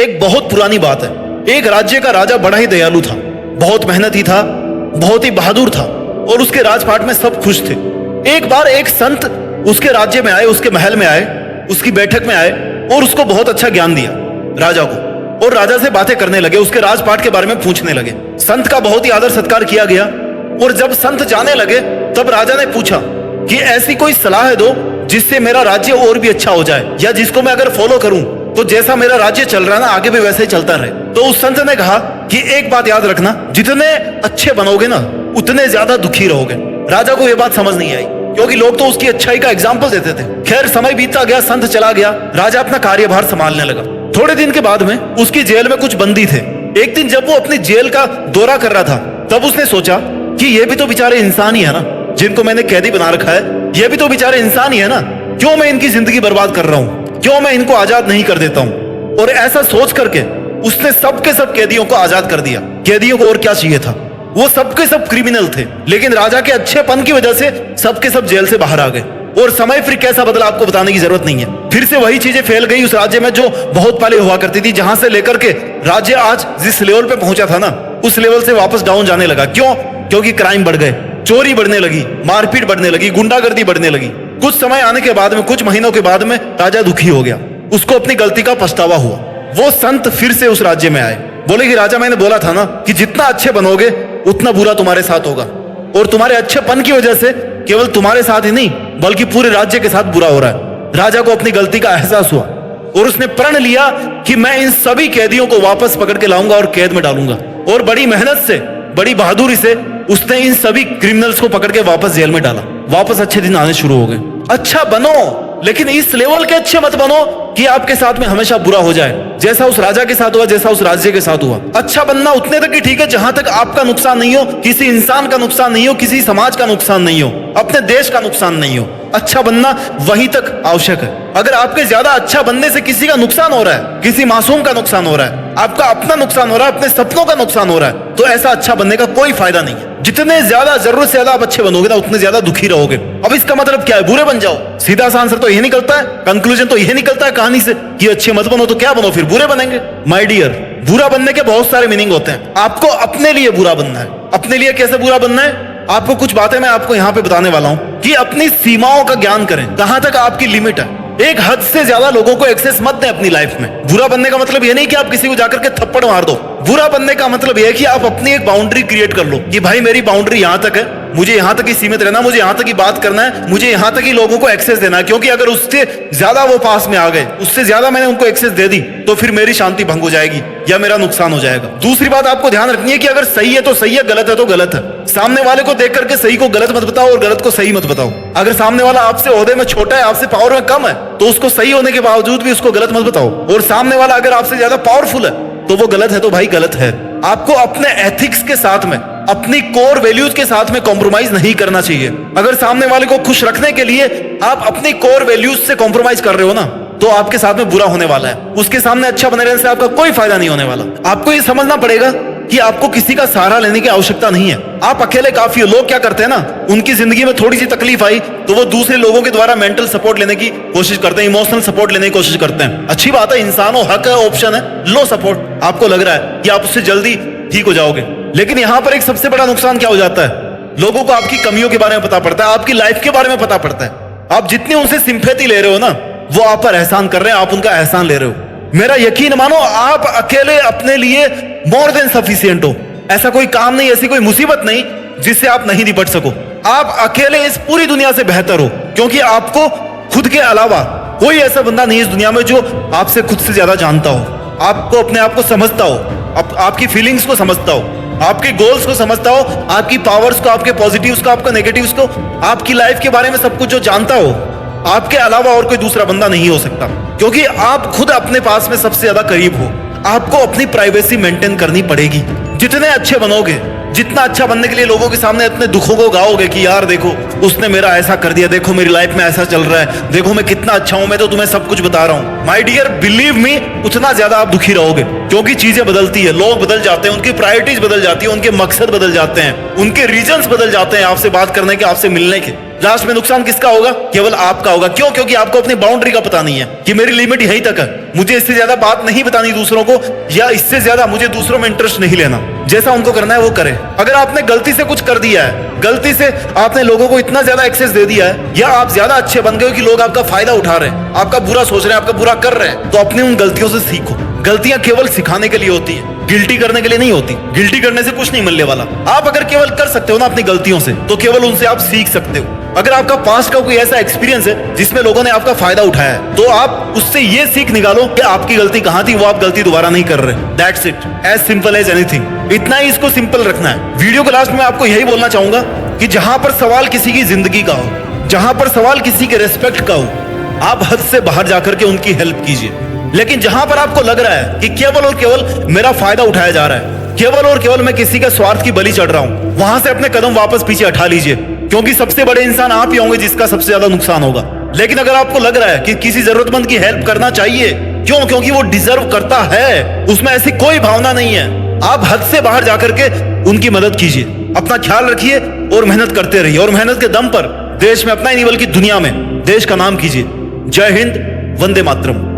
एक बहुत पुरानी बात है। एक राज्य का राजा बड़ा ही दयालु था, बहुत मेहनती था, बहुत ही बहादुर था और उसके राजपाट में सब खुश थे। एक बार एक संत उसके राज्य में आए, उसके महल में आए, उसकी बैठक में आए और उसको बहुत अच्छा ज्ञान दिया राजा को, और राजा से बातें करने लगे, उसके राजपाट के बारे में पूछने लगे। संत का बहुत ही आदर सत्कार किया गया और जब संत जाने लगे तब राजा ने पूछा कि ऐसी कोई सलाह दो जिससे मेरा राज्य और भी अच्छा हो जाए, या जिसको मैं अगर फॉलो करूं तो जैसा मेरा राज्य चल रहा है ना आगे भी वैसे ही चलता रहे। तो उस संत ने कहा कि एक बात याद रखना, जितने अच्छे बनोगे ना उतने ज्यादा दुखी रहोगे। राजा को यह बात समझ नहीं आई क्योंकि लोग तो उसकी अच्छाई का एग्जाम्पल देते थे। खैर समय बीतता गया, संत चला गया, राजा अपना कार्यभार संभालने लगा। थोड़े दिन के बाद में उसकी जेल में कुछ बंदी थे। एक दिन जब वो अपनी जेल का दौरा कर रहा था तब उसने सोचा कि ये भी तो बेचारे इंसान ही है ना, जिनको मैंने कैदी बना रखा है, ये भी तो बेचारे इंसान ही है ना, क्यों मैं इनकी जिंदगी बर्बाद कर रहा हूं, क्यों मैं इनको आजाद नहीं कर देता हूं। और ऐसा सोच करके उसने सबके सब कैदियों को आजाद कर दिया। कैदियों को और क्या चाहिए था, वो सबके सब क्रिमिनल थे, लेकिन राजा के अच्छेपन की वजह से सबके सब जेल से बाहर आ गए। और समय फिर कैसा बदला आपको बताने की जरूरत नहीं है। फिर से वही चीजें फैल गई उस राज्य में जो बहुत पहले हुआ करती थी, जहां से लेकर के राज्य आज जिस लेवल पे पहुंचा था ना उस लेवल से वापस डाउन जाने लगा। क्यों? क्योंकि क्राइम बढ़ गए, चोरी बढ़ने लगी, मारपीट बढ़ने लगी, गुंडागर्दी बढ़ने लगी। कुछ समय आने के बाद में, कुछ महीनों के बाद में राजा दुखी हो गया, उसको अपनी गलती का पछतावा हुआ। वो संत फिर से उस राज्य में आए, बोले कि राजा मैंने बोला था ना कि जितना अच्छे बनोगे उतना बुरा तुम्हारे साथ होगा, और तुम्हारे अच्छेपन की वजह से केवल तुम्हारे साथ ही नहीं बल्कि पूरे राज्य के साथ बुरा हो रहा है। राजा को अपनी गलती का एहसास हुआ और उसने प्रण लिया कि मैं इन सभी कैदियों को वापस पकड़ के लाऊंगा और कैद में डालूंगा। और बड़ी मेहनत से, बड़ी बहादुरी से उसने इन सभी क्रिमिनल्स को पकड़ के वापस जेल में डाला। वापस अच्छे दिन आने शुरू हो गए। अच्छा बनो, लेकिन इस लेवल के अच्छे मत बनो कि आपके साथ में हमेशा बुरा हो जाए, जैसा उस राजा के साथ हुआ, जैसा उस राज्य के साथ हुआ। अच्छा बनना उतने तक ही ठीक है जहां तक आपका नुकसान नहीं हो, किसी इंसान का नुकसान नहीं हो, किसी समाज का नुकसान नहीं हो, अपने देश का नुकसान नहीं हो। अच्छा बनना वहीं तक आवश्यक है। अगर आपके ज्यादा अच्छा बनने से किसी का नुकसान हो रहा है, किसी मासूम का नुकसान हो रहा है, आपका अपना नुकसान हो रहा है, अपने सपनों का नुकसान हो रहा है, तो ऐसा अच्छा बनने का कोई फायदा नहीं है। जितने ज्यादा जरूरत से ज्यादा आप अच्छे बनोगे ना उतने ज्यादा दुखी रहोगे। अब इसका मतलब क्या है? बुरे बन जाओ। सीधा सा आंसर तो यही निकलता है, कंक्लूजन तो यही निकलता है कहानी से कि अच्छे मत बनो तो क्या बनो, फिर बुरे बनेंगे। माय डियर, बुरा बनने के बहुत सारे मीनिंग होते हैं। आपको अपने लिए बुरा बनना है। अपने लिए कैसे बुरा बनना है? आपको कुछ बातें मैं आपको यहाँ पे बताने वाला हूँ कि अपनी सीमाओं का ज्ञान करें, कहां तक आपकी लिमिट है। एक हद से ज्यादा लोगों को एक्सेस मत दें अपनी लाइफ में। बुरा बनने का मतलब यह नहीं कि आप किसी को जाकर के थप्पड़ मार दो। बुरा बनने का मतलब यह है कि आप अपनी एक बाउंड्री क्रिएट कर लो कि भाई मेरी बाउंड्री यहां तक है, मुझे यहां तक ही सीमित रहना, मुझे यहां तक ही बात करना है, मुझे यहां तक ही लोगों को एक्सेस देना है। क्योंकि अगर उससे ज्यादा वो पास में आ गए, उससे ज्यादा मैंने उनको एक्सेस दे दी तो फिर मेरी शांति भंग हो जाएगी या मेरा नुकसान हो जाएगा। दूसरी बात आपको ध्यान रखनी है कि अगर सही है तो सही है, गलत है तो गलत है। सामने वाले को देख करके सही को गलत मत बताओ और गलत को सही मत बताओ। अगर सामने वाला आपसे ओहदे में छोटा है, आपसे पावर में कम है, तो उसको सही होने के बावजूद भी उसको गलत मत बताओ। और सामने वाला अगर आपसे ज्यादा पावरफुल है तो वो गलत है तो भाई गलत है। आपको अपने एथिक्स के साथ में, अपनी कोर वैल्यूज के साथ में कॉम्प्रोमाइज नहीं करना चाहिए। अगर सामने वाले को खुश रखने के लिए आप अपनी कोर वैल्यूज से कॉम्प्रोमाइज कर रहे हो ना तो आपके साथ में बुरा होने वाला है। उसके सामने अच्छा बने रहने से आपका कोई फायदा नहीं होने वाला। आपको ये समझना पड़ेगा कि आपको किसी का सहारा लेने की आवश्यकता नहीं है, आप अकेले काफी हो। लोग क्या करते हैं ना, उनकी जिंदगी में थोड़ी सी तकलीफ आई तो वो दूसरे लोगों के द्वारा मेंटल सपोर्ट लेने की कोशिश करते हैं, इमोशनल सपोर्ट लेने की कोशिश करते हैं। अच्छी बात है, इंसान हो, हक है, ऑप्शन है, लो सपोर्ट। आपको लग रहा है कि आप उससे जल्दी ठीक हो जाओगे, लेकिन यहां पर एक सबसे बड़ा नुकसान क्या हो जाता है, लोगों को आपकी कमियों के बारे में पता पड़ता है, आपकी लाइफ के बारे में पता पड़ता है। आप जितनी उनसे सिंपैथी ले रहे हो ना वो आप पर एहसान कर रहे हैं, आप उनका एहसान ले रहे हो। मेरा यकीन मानो, आप अकेले अपने लिए मोर देन सफिशिएंट हो। ऐसा कोई काम नहीं, ऐसी कोई मुसीबत नहीं जिससे आप नहीं निपट सको। आप अकेले इस पूरी दुनिया से बेहतर हो, क्योंकि आपको खुद के अलावा कोई ऐसा बंदा नहीं इस दुनिया में जो आपसे खुद से ज्यादा जानता हो, आपको अपने आप को समझता हो, आपकी फीलिंग्स को समझता हो, आपके गोल्स को समझता हो, आपकी पावर्स को, आपके पॉजिटिव्स को, आपके नेगेटिव्स को, आपकी लाइफ के बारे में सब कुछ जो जानता हो। आपके अलावा और कोई दूसरा बंदा नहीं हो सकता, क्योंकि आप खुद अपने पास में सबसे ज्यादा करीब हो। आपको अपनी प्राइवेसी मेंटेन करनी पड़ेगी। जितने अच्छे बनोगे, जितना अच्छा बनने के लिए लोगों के सामने अपने दुखों को गाओगे कि यार देखो उसने मेरा ऐसा कर दिया, देखो मेरी लाइफ में ऐसा चल रहा है, देखो मैं कितना अच्छा हूं, मैं तो तुम्हें सब कुछ बता रहा हूं। माय डियर, बिलीव मी, उतना ज्यादा आप दुखी रहोगे, क्योंकि चीजें बदलती है, लोग बदल जाते हैं, उनकी प्रायोरिटीज बदल जाती है, उनके मकसद बदल जाते हैं, उनके रीजंस बदल जाते हैं आपसे बात करने के, आपसे मिलने के। लास्ट में नुकसान किसका होगा? केवल आपका होगा। क्यों? क्योंकि आपको अपनी बाउंड्री का पता नहीं है कि मेरी लिमिट यहीं तक है, मुझे इससे ज्यादा बात नहीं बतानी दूसरों को, या इससे ज्यादा मुझे दूसरों में इंटरेस्ट नहीं लेना। जैसा उनको करना है वो करे। अगर आपने गलती से कुछ कर दिया है, गलती से आपने लोगों को इतना ज्यादा एक्सेस दे दिया है, या आप ज्यादा अच्छे बन गए हो कि लोग आपका फायदा उठा रहे हैं, आपका बुरा सोच रहे हैं, आपका बुरा कर रहे हैं, तो अपनी उन गलतियों से सीखो। गलतियां केवल सिखाने के लिए होती है, गिल्टी करने के लिए नहीं होती। गिल्टी करने से कुछ नहीं मिलने वाला। आप अगर केवल कर सकते हो ना अपनी गलतियों से, तो केवल उनसे आप सीख सकते हो। अगर आपका पास्ट का कोई ऐसा एक्सपीरियंस है जिसमें लोगों ने आपका फायदा उठाया है, तो आप उससे ये सीख निकालो कि आपकी गलती कहां थी, वो आप गलती दोबारा नहीं कर रहे। That's it, as simple as anything. इतना ही इसको सिंपल रखना है। वीडियो के लास्ट में आपको यही बोलना चाहूंगा कि जहां पर सवाल किसी की जिंदगी का हो, जहां पर सवाल किसी के रेस्पेक्ट का हो, आप हद से बाहर जाकर के उनकी हेल्प कीजिए। लेकिन जहां पर आपको लग रहा है कि केवल और केवल मेरा फायदा उठाया जा रहा है, केवल और केवल मैं किसी का स्वार्थ की बलि चढ़ रहा हूं, वहां से अपने कदम वापस पीछे हटा लीजिए, क्योंकि सबसे बड़े इंसान आप ही होंगे जिसका सबसे ज्यादा नुकसान होगा। लेकिन अगर आपको लग रहा है कि किसी जरूरतमंद की हेल्प करना चाहिए, क्यों? क्योंकि वो डिजर्व करता है, उसमें ऐसी कोई भावना नहीं है, आप हद से बाहर जाकर के उनकी मदद कीजिए। अपना ख्याल रखिए और मेहनत करते रहिए, और मेहनत के दम पर देश में अपना ही नहीं बल्कि दुनिया में देश का नाम कीजिए। जय हिंद, वंदे मातरम।